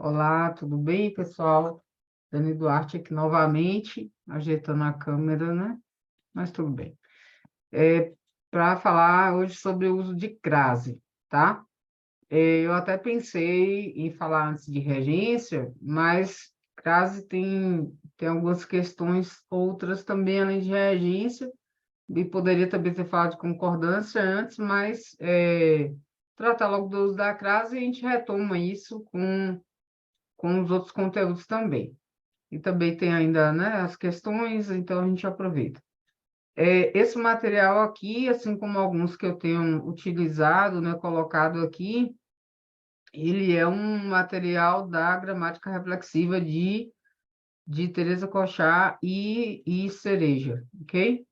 Olá, tudo bem, pessoal? Dani Duarte aqui novamente, ajeitando a câmera, né? Mas tudo bem. Para falar hoje sobre o uso de crase, tá? Eu até pensei em falar antes de regência, mas crase tem algumas questões outras também, além de regência, e poderia também ter falado de concordância antes, mas tratar logo do uso da crase e a gente retoma isso com os outros conteúdos também. E também tem ainda, né, as questões, então a gente aproveita. Esse material aqui, assim como alguns que eu tenho utilizado, né, colocado aqui, ele é um material da gramática reflexiva de Teresa Cochard e Cereja, ok?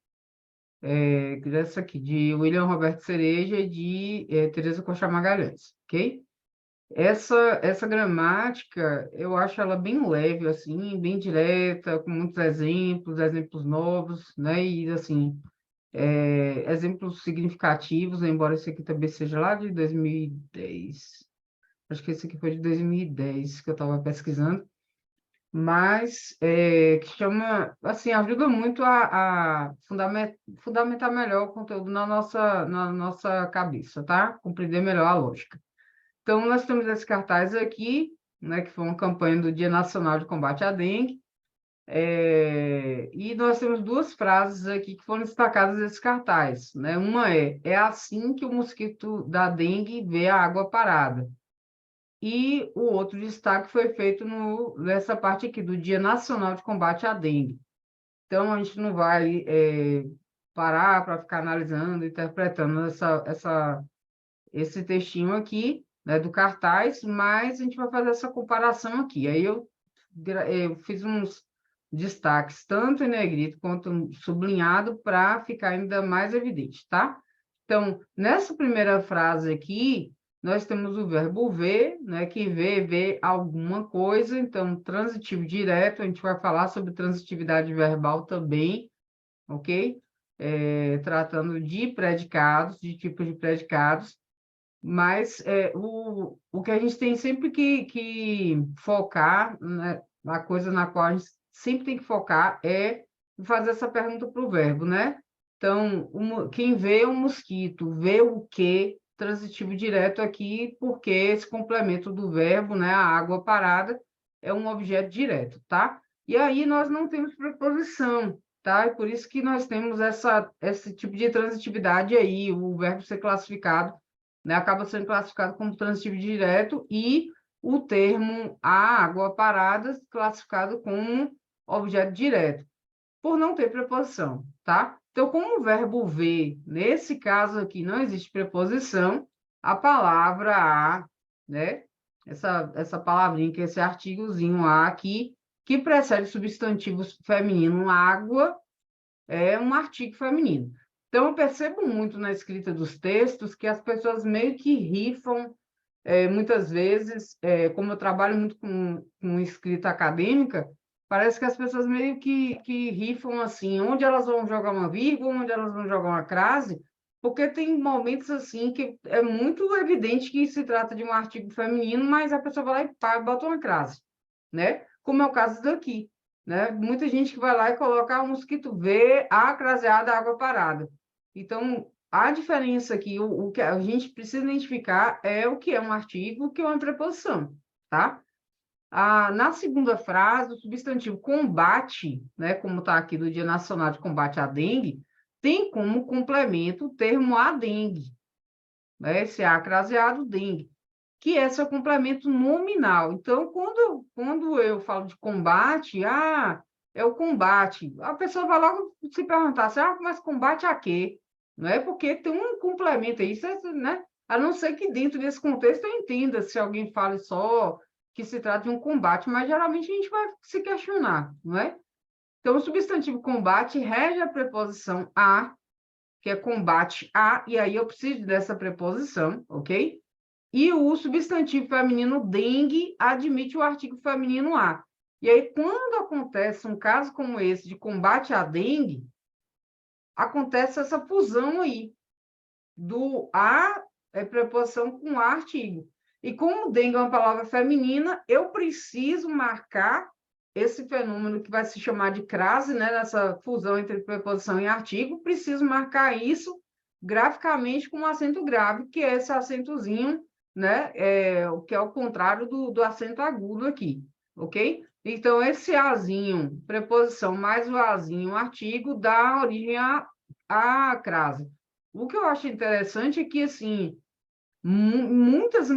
Essa aqui, de William Roberto Cereja e de Teresa Cochard Magalhães, ok? Essa gramática, eu acho ela bem leve, assim, bem direta, com muitos exemplos, exemplos novos, né? E, assim, exemplos significativos, embora esse aqui também seja lá de 2010. Acho que esse aqui foi de 2010 que eu estava pesquisando. Mas que chama, assim, ajuda muito a fundamentar melhor o conteúdo na nossa cabeça, tá? Compreender melhor a lógica. Então, nós temos esse cartaz aqui, né, que foi uma campanha do Dia Nacional de Combate à Dengue, e nós temos duas frases aqui que foram destacadas nesse cartaz, né? Uma é assim que o mosquito da dengue vê a água parada. E o outro destaque foi feito nessa parte aqui, do Dia Nacional de Combate à Dengue. Então, a gente não vai parar para ficar analisando, interpretando esse textinho aqui, né, do cartaz, mas a gente vai fazer essa comparação aqui. Aí eu fiz uns destaques, tanto em negrito quanto sublinhado, para ficar ainda mais evidente, tá? Então, nessa primeira frase aqui, nós temos o verbo ver, né, que vê alguma coisa, então, transitivo direto, a gente vai falar sobre transitividade verbal também, ok? Tratando de predicados, de tipos de predicados, mas o que a gente tem sempre que focar, né, a coisa na qual a gente sempre tem que focar é fazer essa pergunta para o verbo, né? Então, quem vê um mosquito, vê o quê? Transitivo direto aqui, porque esse complemento do verbo, né, a água parada, é um objeto direto, tá? E aí nós não temos preposição, tá? E por isso que nós temos esse tipo de transitividade aí, o verbo ser classificado, né, acaba sendo classificado como transitivo direto e o termo a água parada classificado como objeto direto, por não ter preposição, tá? Então, como o verbo ver, nesse caso aqui, não existe preposição, a palavra a, né? Essa palavrinha, que é esse artigozinho a aqui, que precede o substantivo feminino água, é um artigo feminino. Então, eu percebo muito na escrita dos textos que as pessoas meio que rifam, muitas vezes, como eu trabalho muito com escrita acadêmica, parece que as pessoas meio que rifam assim, onde elas vão jogar uma vírgula, onde elas vão jogar uma crase, porque tem momentos assim que é muito evidente que se trata de um artigo feminino, mas a pessoa vai lá e pá, bota uma crase, né? Como é o caso daqui, né? Muita gente que vai lá e coloca o mosquito vê a craseada água parada. Então, a diferença aqui, o que a gente precisa identificar é o que é um artigo, o que é uma preposição, tá? Na segunda frase, o substantivo combate, né, como está aqui do Dia Nacional de Combate à Dengue, tem como complemento o termo a dengue, né? Esse A craseado, dengue, que é seu complemento nominal. Então, quando eu falo de combate, é o combate. A pessoa vai logo se perguntar assim, mas combate a quê? Não é porque tem um complemento aí, né? A não ser que dentro desse contexto eu entenda se alguém fale só que se trata de um combate, mas geralmente a gente vai se questionar, não é? Então, o substantivo combate rege a preposição a, que é combate a, e aí eu preciso dessa preposição, ok? E o substantivo feminino dengue admite o artigo feminino a. E aí, quando acontece um caso como esse de combate à dengue, acontece essa fusão aí do a preposição com a artigo. E como dengue é uma palavra feminina, eu preciso marcar esse fenômeno que vai se chamar de crase, né, nessa fusão entre preposição e artigo, preciso marcar isso graficamente com um acento grave, que é esse acentozinho, né, que é o contrário do acento agudo aqui, ok? Então, esse azinho, preposição mais o azinho, artigo, dá origem à crase. O que eu acho interessante é que, assim, muitas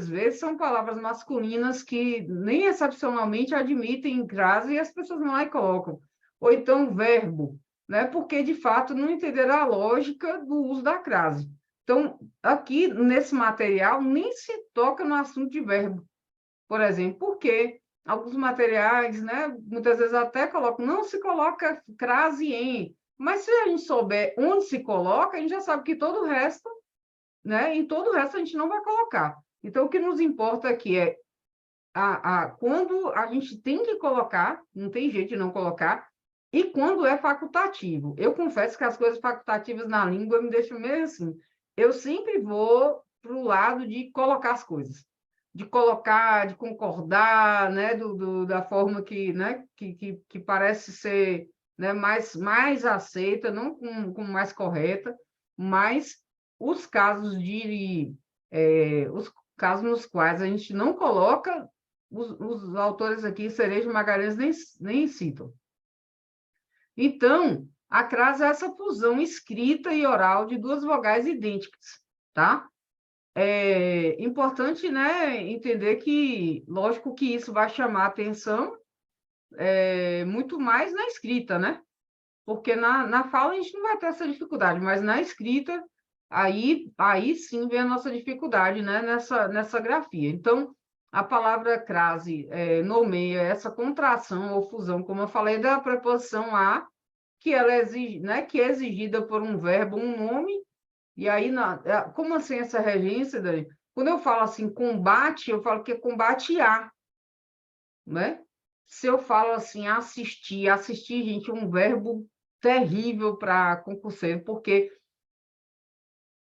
vezes são palavras masculinas que nem excepcionalmente admitem crase e as pessoas vão lá e colocam. Ou então verbo, né? Porque, de fato, não entenderam a lógica do uso da crase. Então, aqui, nesse material, nem se toca no assunto de verbo, por exemplo, porque alguns materiais, né, muitas vezes até colocam, não se coloca crase em, mas se a gente souber onde se coloca, a gente já sabe que todo o resto, né? Em todo o resto a gente não vai colocar. Então, o que nos importa aqui é quando a gente tem que colocar, não tem jeito de não colocar, e quando é facultativo. Eu confesso que as coisas facultativas na língua me deixam meio assim. Eu sempre vou para o lado de colocar as coisas, de colocar, de concordar, né, da forma que, né, que parece ser, né, mais aceita, não como mais correta, mas os casos os casos nos quais a gente não coloca, os autores aqui, Cerejo e Magalhães, nem citam. Então, a crase é essa fusão escrita e oral de duas vogais idênticas, tá? É importante, né, entender que, lógico que isso vai chamar atenção muito mais na escrita, né? Porque na fala a gente não vai ter essa dificuldade, mas na escrita, aí sim vem a nossa dificuldade, né, nessa grafia. Então, a palavra crase nomeia essa contração ou fusão, como eu falei, da preposição a, que ela exige, né, que é exigida por um verbo, um nome, e aí, como assim essa regência, Dani? Quando eu falo assim, combate, eu falo que é combate a, né? Se eu falo assim, assistir, gente, é um verbo terrível para concurseiro, porque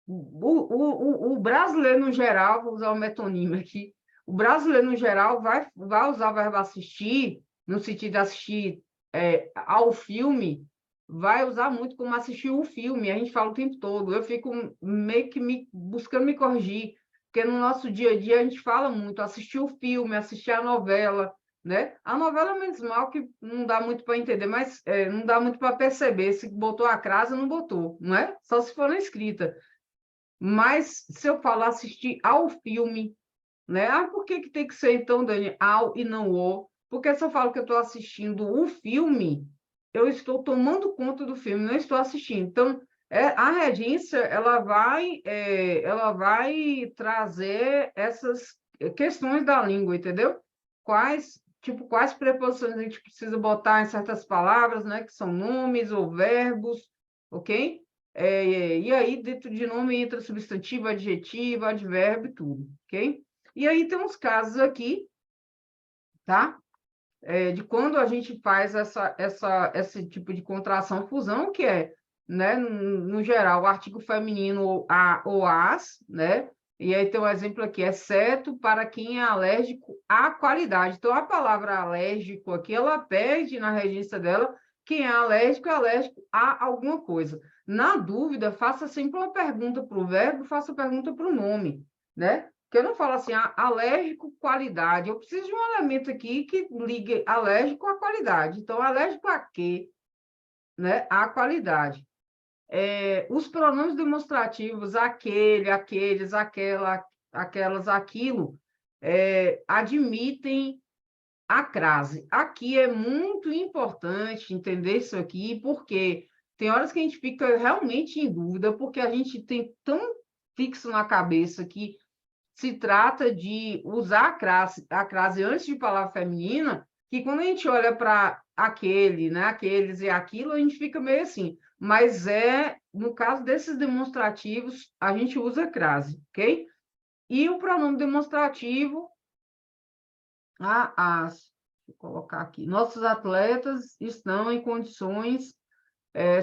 o brasileiro, no geral, vou usar o metonímio aqui, o brasileiro, no geral, vai usar o verbo assistir, no sentido de assistir ao filme, vai usar muito como assistir o filme, a gente fala o tempo todo, eu fico meio que buscando me corrigir, porque no nosso dia a dia a gente fala muito, assistir o filme, assistir a novela, né? A novela é menos mal, que não dá muito para entender, mas não dá muito para perceber se botou a crase ou não botou, não é? Só se for na escrita. Mas se eu falar assistir ao filme, né? Por que tem que ser, então, Dani, ao e não o? Porque se eu falo que eu estou assistindo o filme, eu estou tomando conta do filme, não estou assistindo. Então, a regência, ela vai trazer essas questões da língua, entendeu? Quais preposições a gente precisa botar em certas palavras, né? Que são nomes ou verbos, ok? E aí, dentro de nome, entra substantivo, adjetivo, advérbio e tudo, ok? E aí tem uns casos aqui, tá? De quando a gente faz esse tipo de contração fusão, que é, né, no geral, o artigo feminino a ou as, né? E aí tem um exemplo aqui, exceto para quem é alérgico à qualidade. Então, a palavra alérgico aqui, ela perde na regência dela, quem é alérgico a alguma coisa. Na dúvida, faça sempre uma pergunta para o verbo, faça pergunta para o nome, né? Porque eu não falo assim, alérgico, qualidade. Eu preciso de um elemento aqui que ligue alérgico à qualidade. Então, alérgico a quê? Né? À qualidade. Os pronomes demonstrativos, aquele, aqueles, aquela, aquelas, aquilo, admitem a crase. Aqui é muito importante entender isso aqui, porque tem horas que a gente fica realmente em dúvida, porque a gente tem tão fixo na cabeça que se trata de usar a crase antes de palavra feminina, que quando a gente olha para aquele, né, aqueles e aquilo, a gente fica meio assim. Mas no caso desses demonstrativos, a gente usa crase, ok? E o pronome demonstrativo, as. Vou colocar aqui. Nossos atletas estão em condições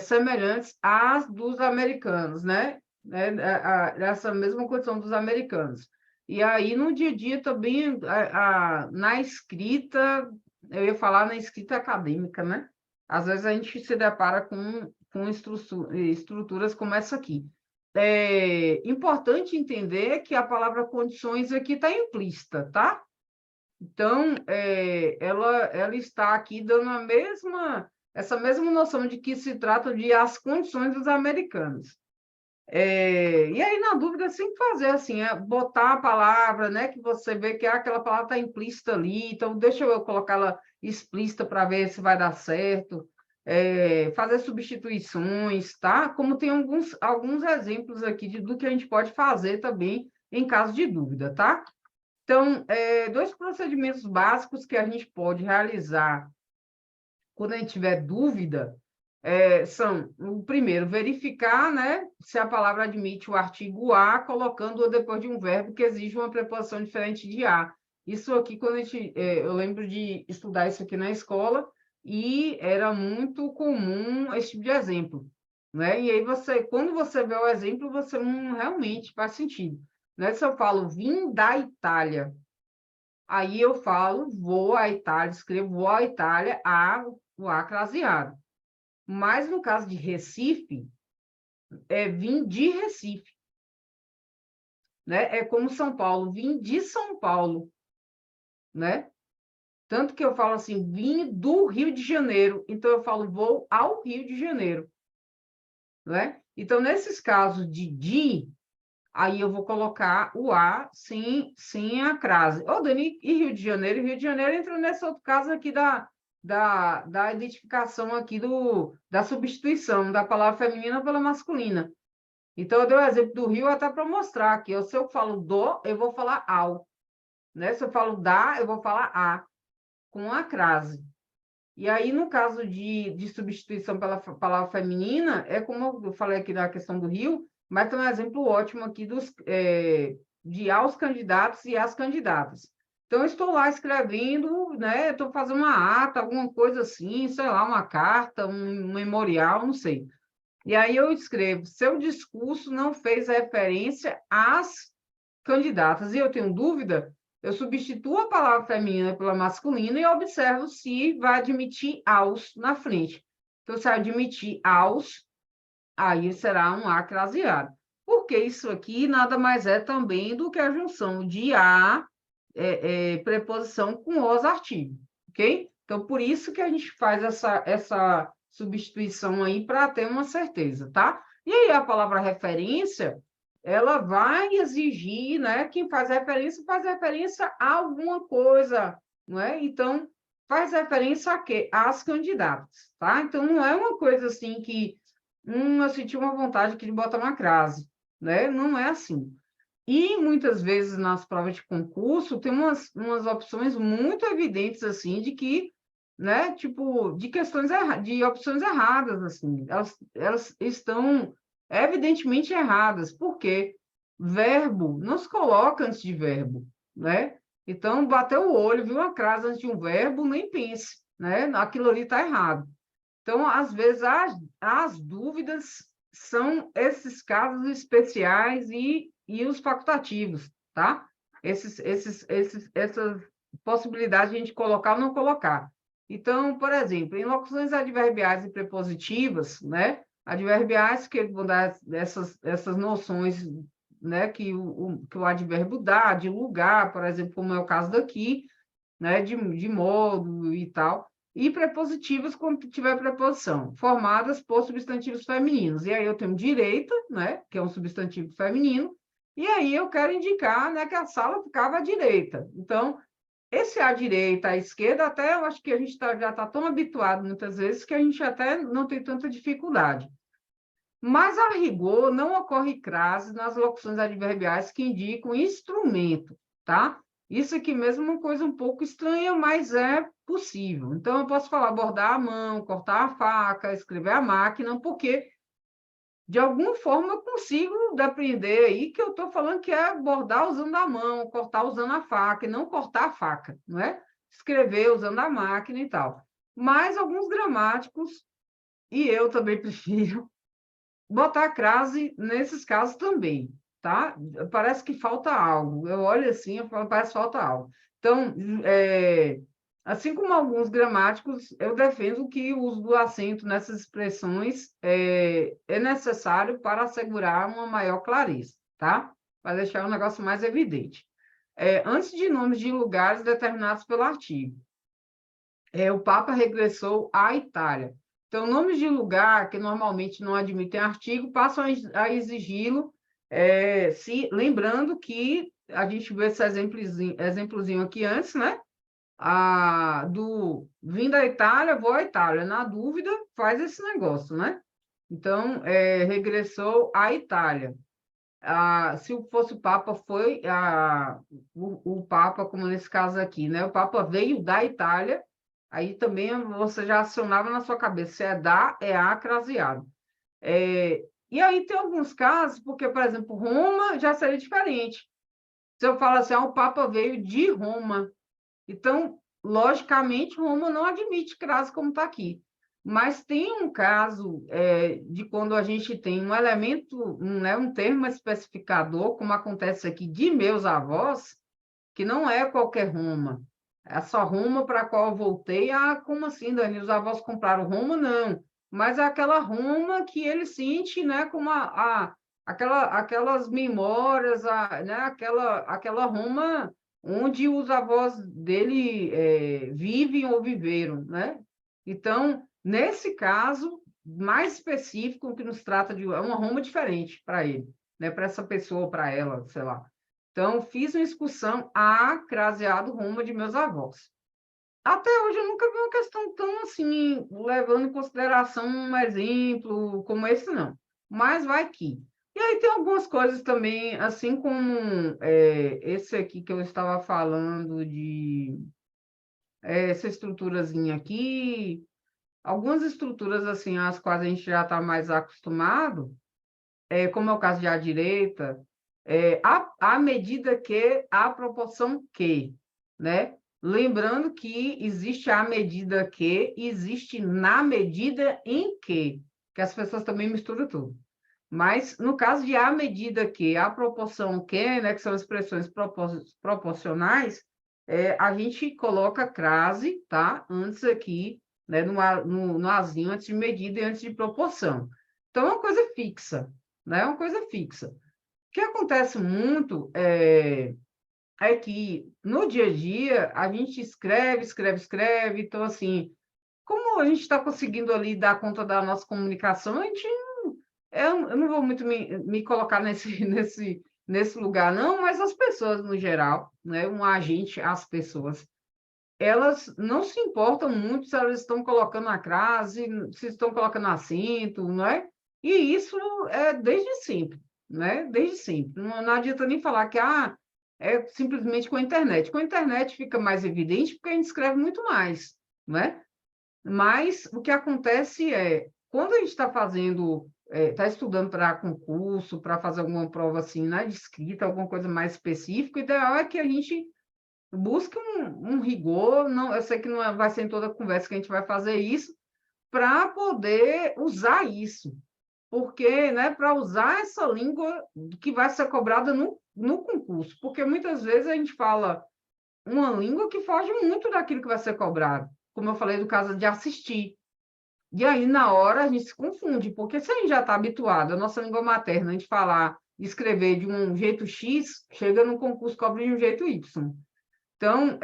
semelhantes às dos americanos, né? Essa mesma condição dos americanos. E aí, no dia a dia também, na escrita, eu ia falar na escrita acadêmica, né? Às vezes a gente se depara com estruturas como essa aqui. É importante entender que a palavra condições aqui está implícita, tá? Então, ela está aqui dando essa mesma noção de que se trata de as condições dos americanos. E aí, na dúvida, sem fazer assim, botar a palavra, né, que você vê que aquela palavra está implícita ali, então deixa eu colocá-la explícita para ver se vai dar certo, fazer substituições, tá? Como tem alguns exemplos aqui do que a gente pode fazer também em caso de dúvida, tá? Então, dois procedimentos básicos que a gente pode realizar quando a gente tiver dúvida são, o primeiro, verificar, né, se a palavra admite o artigo a, colocando-o depois de um verbo que exige uma preposição diferente de a. Isso aqui, eu lembro de estudar isso aqui na escola, e era muito comum esse tipo de exemplo, né? E aí, quando você vê o exemplo, você realmente faz sentido. Né? Se eu falo, vim da Itália, aí eu falo, vou à Itália, escrevo vou à Itália, o A craseado. Mas no caso de Recife, vim de Recife. Né? É como São Paulo, vim de São Paulo. Né? Tanto que eu falo assim, vim do Rio de Janeiro. Então, eu falo, vou ao Rio de Janeiro. Né? Então, nesses casos de, aí eu vou colocar o A sem a crase. Ô, Dani, e Rio de Janeiro? Rio de Janeiro entra nesse outro caso aqui da identificação aqui da substituição da palavra feminina pela masculina. Então, eu dei o exemplo do Rio até para mostrar aqui. Se eu falo do, eu vou falar ao. Né? Se eu falo da, eu vou falar a, com a crase. E aí, no caso de substituição pela palavra feminina, é como eu falei aqui na questão do Rio, mas tem um exemplo ótimo aqui de aos candidatos e às candidatas. Então, eu estou lá escrevendo, né? Estou fazendo uma ata, alguma coisa assim, sei lá, uma carta, um memorial, não sei. E aí eu escrevo, seu discurso não fez referência às candidatas. E eu tenho dúvida, eu substituo a palavra feminina pela masculina e observo se vai admitir aos na frente. Então, se admitir aos, aí será um A craseado. Porque isso aqui nada mais é também do que a junção de a, preposição com os artigos, ok? Então, por isso que a gente faz essa substituição aí para ter uma certeza, tá? E aí, a palavra referência, ela vai exigir, né? Quem faz referência a alguma coisa, não é? Então, faz referência a quê? Às candidatas, tá? Então, não é uma coisa assim que eu senti uma vontade aqui de botar uma crase, né? Não é assim. E muitas vezes nas provas de concurso tem umas opções muito evidentes assim de que, né, tipo, de opções erradas assim. Elas estão evidentemente erradas. Por quê? Verbo não se coloca antes de verbo, né? Então, bateu o olho, viu uma crase antes de um verbo, nem pense, né? Aquilo ali está errado. Então, às vezes, as dúvidas são esses casos especiais e os facultativos, tá? Essas possibilidades de a gente colocar ou não colocar. Então, por exemplo, em locuções adverbiais e prepositivas, né? Adverbiais que vão dar essas noções, né? Que o advérbio dá, de lugar, por exemplo, como é o caso daqui, né? De modo e tal. E prepositivas quando tiver preposição, formadas por substantivos femininos. E aí eu tenho direita, né, que é um substantivo feminino, e aí eu quero indicar, né, que a sala ficava à direita. Então, esse à direita, à esquerda, até eu acho que a gente já está tão habituado muitas vezes que a gente até não tem tanta dificuldade. Mas, a rigor, não ocorre crase nas locuções adverbiais que indicam instrumento, tá? Isso aqui mesmo é uma coisa um pouco estranha, mas é possível. Então, eu posso falar bordar a mão, cortar a faca, escrever a máquina, porque, de alguma forma, eu consigo depreender aí que eu estou falando que é bordar usando a mão, cortar usando a faca, e não cortar a faca, não é? Escrever usando a máquina e tal. Mas alguns gramáticos, e eu também prefiro, botar crase nesses casos também, tá? Parece que falta algo. Eu olho assim, eu falo, parece que falta algo. Então, assim como alguns gramáticos, eu defendo que o uso do acento nessas expressões é necessário para assegurar uma maior clareza, tá? Para deixar o negócio mais evidente. Antes de nomes de lugares determinados pelo artigo. O Papa regressou à Itália. Então, nomes de lugar que normalmente não admitem artigo passam a exigi-lo, lembrando que a gente viu esse exemplozinho aqui antes, né? Vim da Itália, vou à Itália. Na dúvida, faz esse negócio, né? Então, regressou à Itália. Se fosse o Papa, o Papa, como nesse caso aqui, né? O Papa veio da Itália, aí também você já acionava na sua cabeça, se é da, é a craseado. E aí tem alguns casos, porque, por exemplo, Roma já seria diferente. Se eu falo assim, o Papa veio de Roma, então, logicamente, Roma não admite crase como está aqui. Mas tem um caso de quando a gente tem um elemento, um termo especificador, como acontece aqui, de meus avós, que não é qualquer Roma. É só Roma para a qual eu voltei. Como assim, Dani? Os avós compraram Roma? Não. Mas é aquela Roma que ele sente, né, como aquelas memórias, né, aquela Roma onde os avós dele vivem ou viveram, né? Então, nesse caso mais específico, que nos trata de uma Roma diferente para ele, né? Para essa pessoa, para ela, sei lá. Então, fiz uma excursão a Craseado Roma de meus avós. Até hoje eu nunca vi uma questão tão assim, levando em consideração um exemplo como esse, não. Mas vai que. E aí tem algumas coisas também, assim como esse aqui que eu estava falando de essa estruturazinha aqui, algumas estruturas assim, às quais a gente já está mais acostumado, como é o caso de à direita, à medida que, à proporção que, né? Lembrando que existe a medida que, existe na medida em que as pessoas também misturam tudo. Mas, no caso de à medida que, à proporção que, né, que são expressões proporcionais, a gente coloca crase, tá? Antes aqui, né, no azinho, antes de medida e antes de proporção. Então, é uma coisa fixa, né? É uma coisa fixa. O que acontece muito é que, no dia a dia, a gente escreve, escreve, escreve. Então, assim, como a gente está conseguindo ali dar conta da nossa comunicação, a gente eu não vou muito me colocar nesse lugar, não, mas as pessoas no geral, né? Um agente, as pessoas, elas não se importam muito se elas estão colocando a crase, se estão colocando acento, não é? E isso é desde sempre, né? Desde sempre. Não adianta nem falar que é simplesmente com a internet. Com a internet fica mais evidente porque a gente escreve muito mais, não é? Mas o que acontece quando a gente está está estudando para concurso, para fazer alguma prova assim, né, de escrita, alguma coisa mais específica, o ideal é que a gente busque um rigor. Não, eu sei que não vai ser em toda conversa que a gente vai fazer isso, para poder usar isso. Porque, né, para usar essa língua que vai ser cobrada no concurso. Porque muitas vezes a gente fala uma língua que foge muito daquilo que vai ser cobrado. Como eu falei do caso de assistir. E aí, na hora, a gente se confunde, porque se a gente já está habituado, a nossa língua materna, a gente falar, escrever de um jeito X, chega no concurso, cobre de um jeito Y. Então,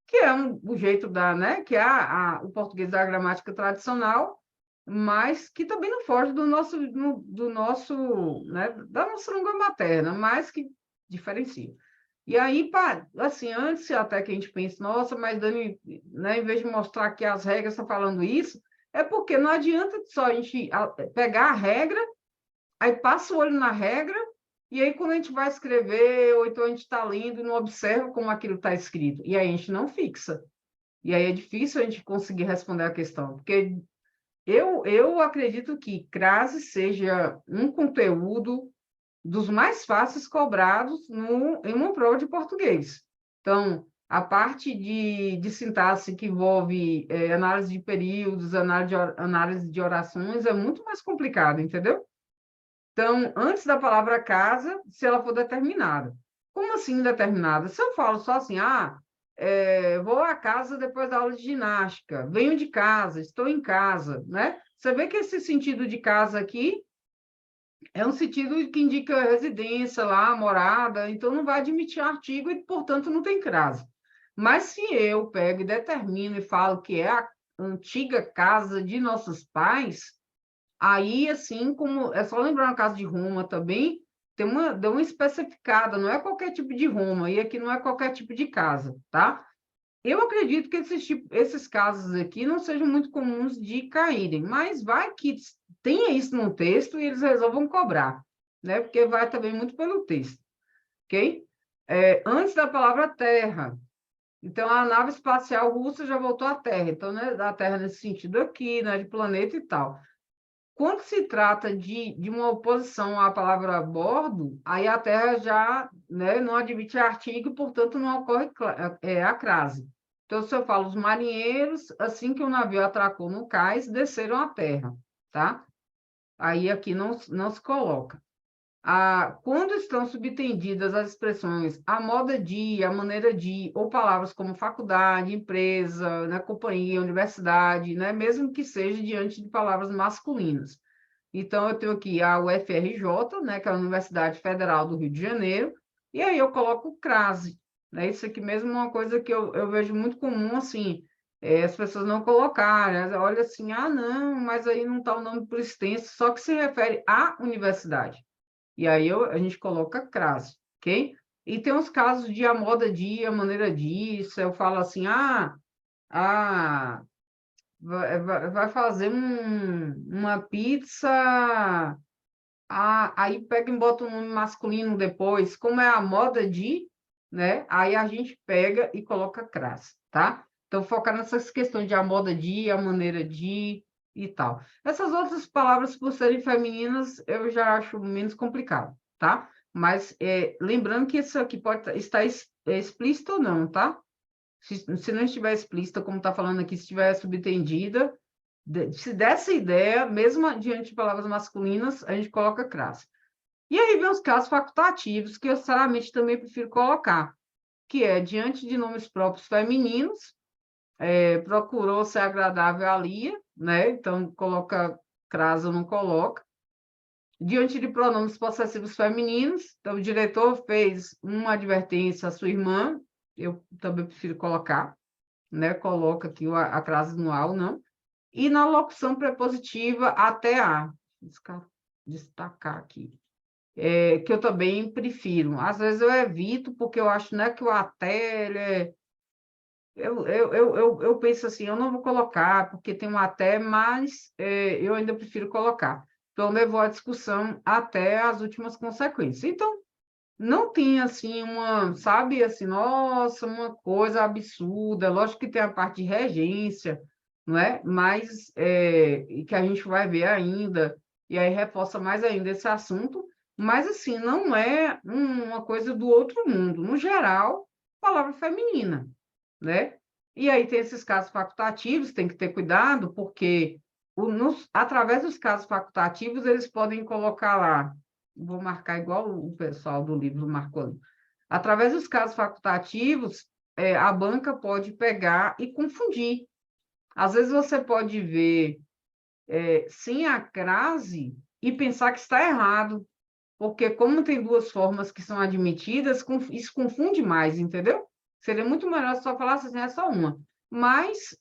que é o jeito né, que é o português da gramática tradicional, mas que também não foge né, da nossa língua materna, mas que diferencia. E aí, assim, antes até que a gente pense, nossa, mas Dani, né, em vez de mostrar que as regras estão falando isso, é porque não adianta só a gente pegar a regra, aí passa o olho na regra, e aí quando a gente vai escrever, ou então a gente está lendo e não observa como aquilo está escrito, e aí a gente não fixa. E aí é difícil a gente conseguir responder a questão, porque eu acredito que crase seja um conteúdo dos mais fáceis cobrados em uma prova de português. Então, a parte de sintaxe que envolve análise de períodos, análise de orações, é muito mais complicado, entendeu? Então, antes da palavra casa, se ela for determinada. Como assim determinada? Se eu falo só assim, vou à casa depois da aula de ginástica, venho de casa, estou em casa, né? Você vê que esse sentido de casa aqui é um sentido que indica residência lá, morada, então não vai admitir artigo e, portanto, não tem crase. Mas se eu pego e determino e falo que é a antiga casa de nossos pais, aí, assim como... É só lembrar no caso de Roma também, deu uma especificada, não é qualquer tipo de Roma, e aqui não é qualquer tipo de casa, tá? Eu acredito que esses casos aqui não sejam muito comuns de caírem, mas vai que tenha isso no texto e eles resolvam cobrar, né? Porque vai também muito pelo texto, ok? Antes da palavra terra. Então, a nave espacial russa já voltou à Terra. Então, né, da Terra nesse sentido aqui, né, de planeta e tal. Quando se trata de uma oposição à palavra bordo, aí a Terra já, né, não admite artigo e, portanto, não ocorre a crase. Então, se eu falo, os marinheiros, assim que o navio atracou no cais, desceram à terra, tá? Aí aqui não se coloca. Quando estão subtendidas as expressões a moda de, a maneira de, ou palavras como faculdade, empresa, né, companhia, universidade, né, mesmo que seja diante de palavras masculinas. Então, eu tenho aqui a UFRJ, né, que é a Universidade Federal do Rio de Janeiro, e aí eu coloco o crase. Né? Isso aqui mesmo é uma coisa que eu vejo muito comum, assim, as pessoas não colocarem, olha assim, não, mas aí não está o nome por extenso, só que se refere à universidade. E aí a gente coloca crase, ok? E tem os casos de a moda de, a maneira disso, eu falo assim, vai fazer uma pizza, aí pega e bota um nome masculino depois, como é a moda de, né? Aí a gente pega e coloca crase, tá? Então, focar nessas questões de a moda de, a maneira de e tal. Essas outras palavras, por serem femininas, eu já acho menos complicado, tá? Mas lembrando que isso aqui pode estar explícito ou não, tá? Se não estiver explícita, como está falando aqui, se estiver subentendida, se dessa ideia, mesmo diante de palavras masculinas, a gente coloca crase. E aí vem os casos facultativos, que eu, sinceramente, também prefiro colocar, que é diante de nomes próprios femininos, procurou ser agradável a Lia, né? Então, coloca crase ou não coloca. Diante de pronomes possessivos femininos, então, o diretor fez uma advertência à sua irmã, eu também prefiro colocar, né? Coloca aqui a crase no A ou não. E na locução prepositiva até a. Destacar aqui. Que eu também prefiro. Às vezes eu evito, porque eu acho, né, que o até, ele eu penso assim, eu não vou colocar, porque tem um até, mas eu ainda prefiro colocar. Então, levou a discussão até as últimas consequências. Então, não tem, assim, sabe, assim, nossa, uma coisa absurda. Lógico que tem a parte de regência, não é? Mas que a gente vai ver ainda, e aí reforça mais ainda esse assunto, mas, assim, não é uma coisa do outro mundo. No geral, palavra feminina, né? E aí tem esses casos facultativos, tem que ter cuidado, porque através dos casos facultativos, eles podem colocar lá, vou marcar igual o pessoal do livro marcou ali. Através dos casos facultativos, a banca pode pegar e confundir. Às vezes você pode ver sem a crase e pensar que está errado, porque como tem duas formas que são admitidas, isso confunde mais, entendeu? Seria muito melhor se só falasse assim, é só uma. Mas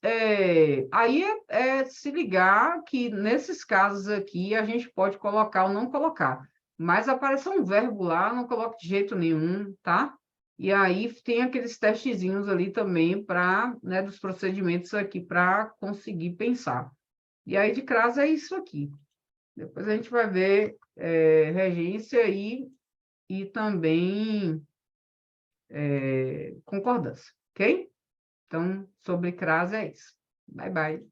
aí é se ligar que nesses casos aqui a gente pode colocar ou não colocar. Mas apareceu um verbo lá, não coloque de jeito nenhum, tá? E aí tem aqueles testezinhos ali também para, né, dos procedimentos aqui para conseguir pensar. E aí de crase é isso aqui. Depois a gente vai ver regência e também concordância, ok? Então, sobre crase é isso. Bye, bye.